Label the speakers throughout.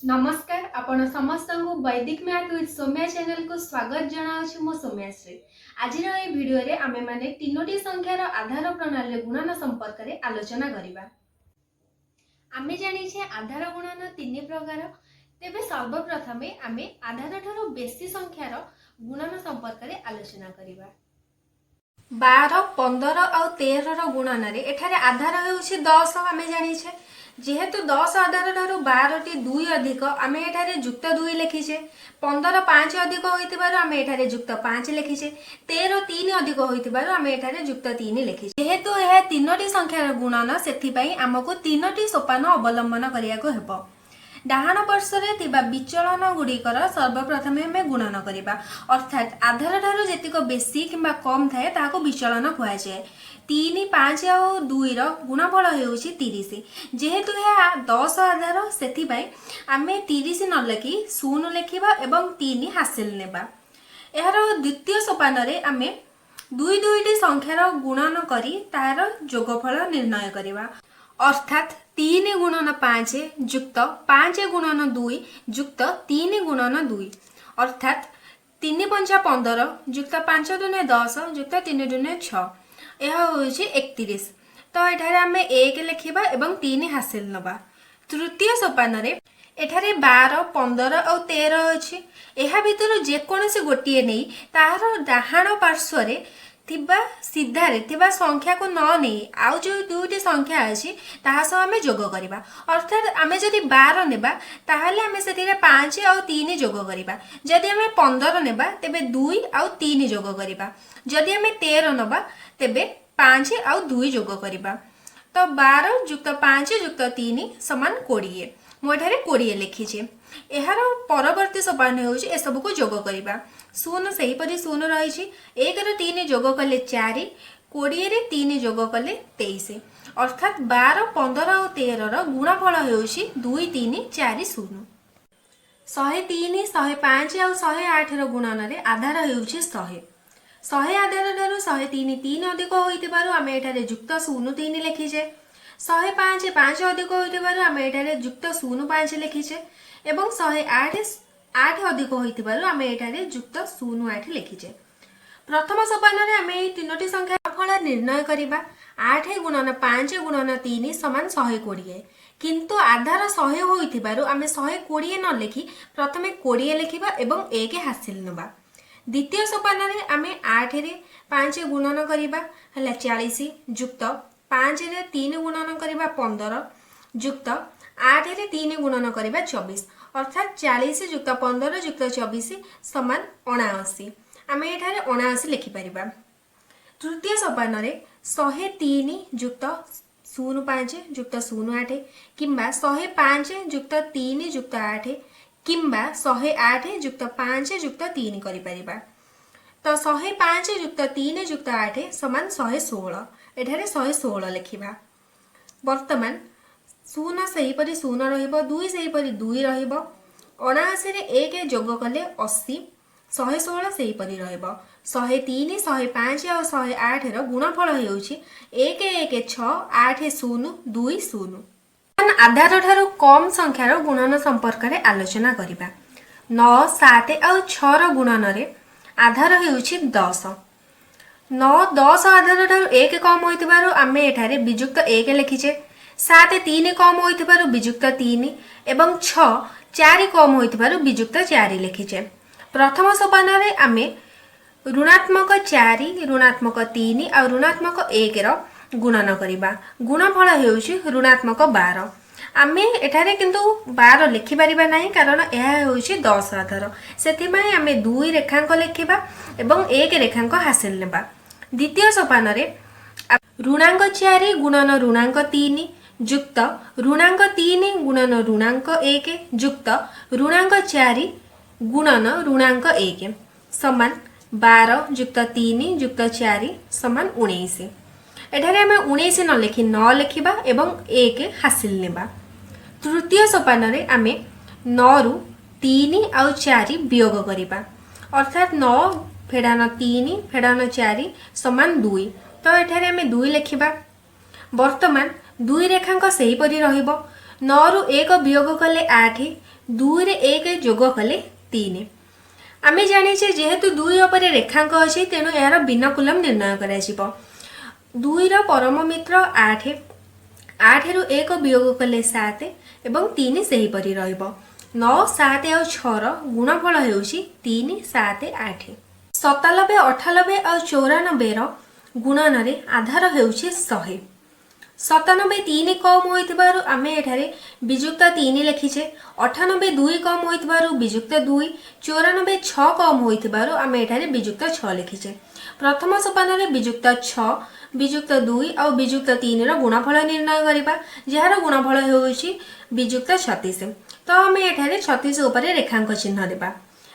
Speaker 1: नमस्कार आपण समस्त को वैदिक मैथ विथ सौम्या चैनल को स्वागत जनाऊँ मो सौम्याश्री। आज भिडियो रे आमे माने तीनोटी संख्यार आधार प्रणाली गुणन संपर्क रे आलोचना करिबा। आमे जानी छे आधार गुणन तीन प्रकार। तेबे सर्वप्रथमे आमे आधार ठारो बेसी संख्यार गुणन संपर्क रे आलोचना करिबा। 12, 15 और 13 गुणन रे एठारे आधार हेउछि 10। आमे जानी छे जेहेतु 10 आधार ठारू 12 टी 2 अधिक आमे एठारे युक्त 2 लिखिछे। 15 5 अधिक होइतिबारु आमे एठारे युक्त 5 लिखिछे। 13 3 अधिक होइतिबारु आमे एठारे युक्त 3 लिखिछे। जेहेतु एहा तीनोटी संख्यार गुणन सेथि पई हमकु तीनोटी सोपान अवलंबन करियाको हेबो। डाहाण पार्श्वरे थिबा विचलन गुड़िकर सर्वप्रथम आमे गुणन करिबा, अर्थात आधार ठारू जेतिक बेसी किंबा कम थाए ताहाको विचलन कुहा जाय। 3 5 और 2 रो गुणफल हेउछि 30। जेहेतु यह 10 आधार सेथि पई आमे 30 न लिखि 0 लिखिबा एवं 3 हासिल नेबा। एहार द्वितीय सोपान रे आमे दुई दुईटी संख्यार गुणन करी तार जोगफल निर्णय करिबा, अर्थात 3 गुणन 5 युक्त 5 गुणन 2 युक्त 3 गुणन 2, अर्थात 3 5 15 युक्त 5 दुने 10 युक्त 3 दुने 6 यह होछि 31। तो एठारे आमे 1 लिखिबा एवं 3 हासिल नबा। तृतीय सोपान रे एठारे 12 15 और 13 अछि। एहा भितर जे कोनोसी गोटिए नै ताहार डाहाण पार्श्व रे थिबा सीधारे थिबा संख्या को न नै आउ जो दुईटी संख्या अछि ताहा सह आमे जोग करिबा, अर्थात आमे जदि 12 नेबा ताहाले आमे सेतिरे 5 और 3 जोग करिबा। जदि आमे 15 नेबा तेबे 2 और 3 जोग करिबा। जदि आमे 13 नेबा तेबे 5 और 2 जोग करिबा। तो 12 युक्त 5 युक्त 3 समान 20। मो एठारे 20 लिखिछे। एहार परवर्ती सोपान हेउछि ए सब को जोग करिबा। 0 सही परि 0 रहिछि। 1 रे 3 जोग कले 4, 20 रे 3 जोग कले 23, अर्थात 12 15 और 13 रो गुणफल हेउछि 2 3 4 0। 103 105 और 108 रो गुणन रे आधार हेउछि 100। 100 आधार ठारू 103 3 अधिक होइतिबारु आमे एठारे युक्त 0 3 लिखिछे। 105 5 अधिक होइतिबारु आमे एठारे युक्त 0 5 लिखिछे एवं 108 8 अधिक होइतिबारु आमे एठारे युक्त 0 8 लिखिछे। प्रथम सोपान रे आमे ए तीनोटी संख्या फल निर्णय करिबा। 8 गुणन 5 गुणन 3 समान 120, किंतु आधार 100 होइतिबारु आमे 120 न लिखि प्रथमे 20 लिखिबा एवं 1 हासिल नबा। द्वितीय सोपान रे आमे 8 रे 5 गुणन करिबा हला 40 युक्त 5 रे 3 गुणन करिबा 15 युक्त 8 रे 3 गुणन करिबा 24, अर्थात 40 युक्त 15 युक्त 24 समान 79। आमे एठारे 79 लिखि परिबा। तृतीय सोपान रे 103 युक्त 05 युक्त 08 किंबा 105 युक्त 3 युक्त 8 किंबा 108 युक्त 5 युक्त 3 करि परिबा। तो 105 युक्त 3 युक्त 8 समान 116। एठारे 116 लिखिबा। वर्तमान 0 सही परि 0 रहिबो, 2 सही परि 2 रहिबो, 79 रे 1 जोग कले 80, 116 सही परि रहिबो। 103 105 और 108 रो गुणफल हेउछि 1 1 6 8 0 2 0। आधार ठारू कम संख्यार गुणन संपर्क रे आलोचना करिबा। 9 7 और 6 रो गुणन रे आधार हेउछि 10। 9 10 आधार ठारू 1 कम होइतिबारु आमे एठारे विजुक्त 1 लिखिछे। 7 3 कम होइतिबारु विजुक्त 3 एवं 6 4 कम होइतिबारु विजुक्त 4 लिखिछे। प्रथम सोपान रे आमे ऋणात्मक 4 ऋणात्मक 3 और ऋणात्मक 1 रो गुणन करिबा। गुणफल हेउछि ऋणात्मक 12। आमे एठारे किंतु 12 लिखि परिबा नाही, कारण एहा हेउछि 10 आधार। सेथि पई आमे 2 रेखांक लिखिबा एवं 1 रेखांक हासिल नेबा। द्वितीय सोपान रे ऋणांक 4 गुणन ऋणांक 3 युक्त ऋणांक 3 गुणन ऋणांक 1 युक्त ऋणांक 4 गुणन ऋणांक 1 समान 12 युक्त 3 युक्त 4 समान 19। एठारे आमे 19 न लिखि 9 लिखिबा एवं 1 हासिल नेबा। तृतीय सोपान रे आमे 9 रु 3 और 4 वियोग करिबा, अर्थात 9 फेडान 3 फेडान 4 समान 2। तो एठारे आमे 2 लिखिबा। वर्तमान 2 रेखांक सही परि रहिबो। नौ रु एक वियोग कले 8, 2 रे 1 जोग कले 3। आमे जानिछे जेहेतु 2 उपरे रेखांक अछि तेणु यार बिनकुलम निर्णय कराजिबो। 2 रो परम मित्र 8, 8 रु 1 वियोग कले 7 एवं 3 सेही परि रहइबो। 9, 7 और 6 रो गुणफल हेउछि 3, 7, 8। 97, 98 और 94 रो गुणन रे आधार हेउछि 100। 97 3 कम होइतबारु आमे एठारे विजुक्त 3 लिखिछे। 98 2 कम होइतबारु विजुक्त 2। 94 6 कम होइतबारु आमे एठारे विजुक्त 6 लिखिछे। प्रथम सोपान रे विजुक्त 6, विजुक्त 2 और विजुक्त 3 रो गुणफल निर्णय करिबा, जहार गुणफल हेउछि विजुक्त 36। तो आमे एठारे 36 ऊपर रेखांक चिन्ह देबा।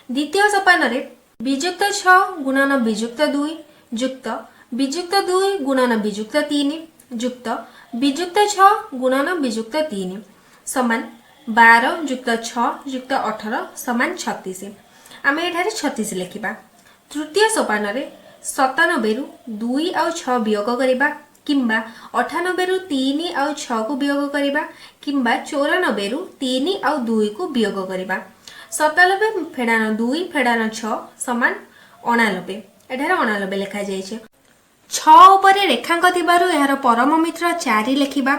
Speaker 1: द्वितीय सोपान रे विजुक्त 6 गुणन विजुक्त 2 युक्त विजुक्त 2 गुणन विजुक्त 3 युक्त विजुक्त 6 गुणन विजुक्त 3 समान 12 युक्त 6 युक्त 18 समान 36। आमे एठारे 36 लिखिबा। तृतीय सोपान रे 97 रु 2 और 6 वियोग करिबा, किंबा 98 रु 3 और 6 को वियोग करिबा, किंबा 94 रु 3 और 2 को वियोग करिबा। 97 फेडान 2 फेडान 6 समान 89। एठारे 89 लिखा जाइछे। 6 उपरे रेखांक थिबारु एहार परम मित्र 4 लिखिबा।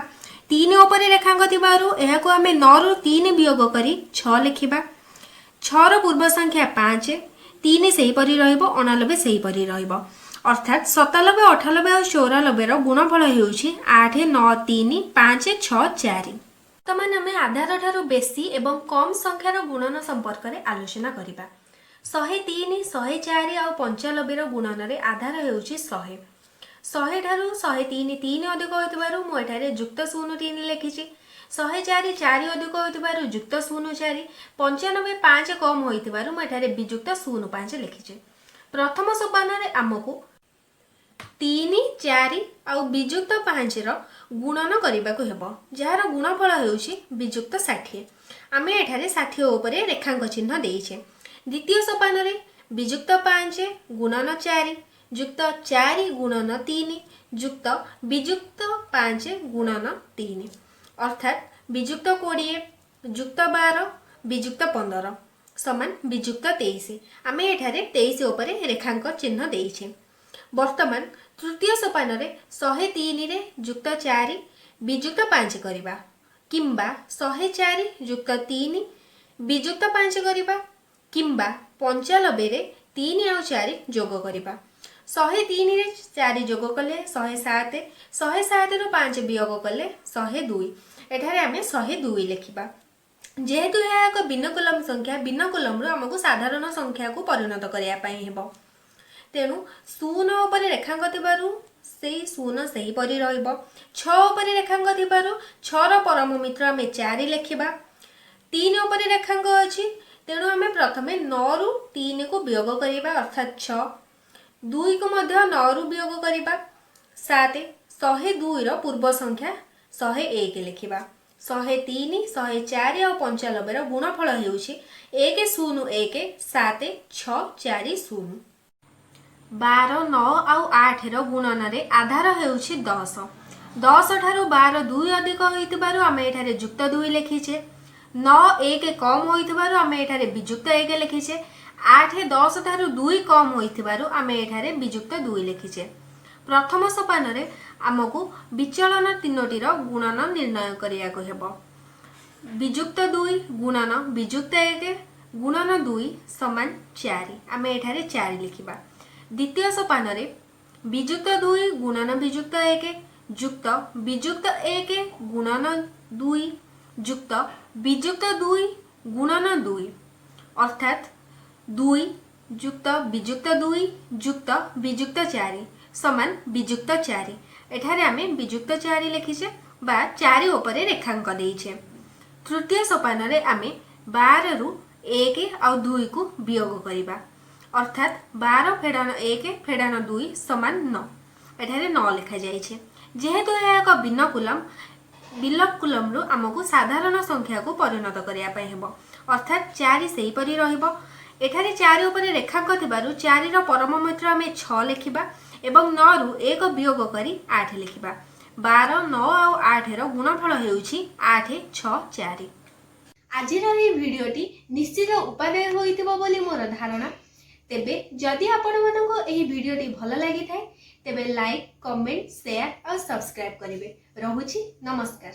Speaker 1: 3 उपरे रेखांक थिबारु एहाको आमे 9 रु 3 वियोग करी 6 लिखिबा। 6 रो पूर्व संख्या 5, 3 सेही परि रहइबो, 89 सेही परि रहइबो। अर्थात 97, 98 और 94 रो गुणफल हेउछि 8, 9, 3, 5, 6, 4। तमान आमे आधार ठारू बेसी एवं कम संख्यार गुणन संपर्क रे आलोचना करिबा। 103, 104 और 95 रो गुणन रे आधार हेउछि 100। 100 ठारू 103 3 अधिक होइतबारु मो एठारे युक्त 03 लिखिछि। 104 4 अधिक होइतबारु युक्त 04। 95 5 कम होइतबारु मो एठारे वियुक्त 05 लिखिछि। प्रथम सोपान रे हमकु 3, 4 और वियुक्त 5 रो गुणन करिबाकु हेबो, जहार गुणफल हेउछि वियुक्त 60। आमे एठारे 60 ऊपर रेखांक चिन्ह देइछे। द्वितीय सोपान रे वियुक्त 5 गुणन 4 युक्त 4 गुणन 3 युक्त वियुक्त 5 गुणन 3, अर्थात वियुक्त 20 युक्त 12 वियुक्त 15 समान वियुक्त 23। आमे एठारे 23 ऊपर रेखांक चिन्ह देइछे। वर्तमान तृतीय सोपान रे 103 रे युक्त 4 वियुक्त 5 करिबा, किंबा 104 युक्त 3 वियुक्त 5 करिबा, किंबा 95 रे 3 और 4 जोग करिबा। 103 रे 4 जोग कले 107, 107 रो 5 वियोग कले 102। एठारे आमे 102 लिखिबा। जेहेतु यह एक बिनकुलम संख्या, बिनकुलम रो हमकु साधारण संख्या को परिणत करिया पई हेबो, तेणु 0 ऊपर रेखांक थिबारु सेही 0 सेही परि रहइबो। 6 ऊपर रेखांक थिबारु 6 रो परम मित्र आमे 4 लिखिबा। 3 ऊपर रेखांक अछि तेणु आमे प्रथमे 9 रु 3 को वियोग करिबा, अर्थात 6। 2 को मध्य 9 रु वियोग करिबा 7। 102 रो पूर्व संख्या 101 लिखिबा। 103, 104 और 95 रो गुणफल हेउछि 1 0 1 7 6 4 0। 12, 9 और 8 रो गुणन रे आधार हेउछि 10। 10 ठारू 12 2 अधिक होइतबारु आमे एठारे युक्त 2 लिखिछे। 9 1 कम होइतबारु आमे एठारे वियुक्त 1 लिखिछे। 8 10 ठारू 2 कम होइतबारु आमे एठारे वियुक्त 2 लिखिछे। प्रथम सोपान रे आमकु विचलन तीनोटी रो गुणन निर्णय करियाको हेबो। वियुक्त 2 गुणन वियुक्त 1 गुणन 2 समान 4। आमे एठारे 4 लिखिबा। द्वितीय सोपान रे वियुक्त 2 गुणन वियुक्त 1 युक्त वियुक्त 1 गुणन 2 युक्त वियुक्त 2 गुणन 2, अर्थात 2 युक्त वियुक्त 2 युक्त वियुक्त 4 समान वियुक्त 4। एठारे आमे वियुक्त 4 लिखिछे बा 4 ऊपर रेखांक देइछे। तृतीय सोपान रे आमे 12 रु 1 और 2 को वियोग करिबा, अर्थात 12 फेडान 1 फेडान 2 समान 9। एठारे 9 लिखा जाइछे। जेहेतु यह एक बिनकुलम, बिलकुलम रु हमकु साधारण संख्या को परिणत करिया पई हेबो, अर्थात 4 सेही परि रहइबो। एठारे 4 ऊपर रेखांक थिबारु 4 रो परम मित्र आमे 6 लिखिबा एवं 9 रु 1 वियोग करी 8 लिखिबा। 12, 9 ଆଉ 8 ର गुणफल हेउछि 8, 6, 4। आजिर ये भिडियोटी निश्चित उपादेय होइतिबो बोली मोर धारणा। तेबे जदि आपण मानको एही भिडियोटी भल लागि थाए तेबे लाइक, कमेंट, शेयर और सब्सक्राइब करिवे। रहुछि नमस्कार।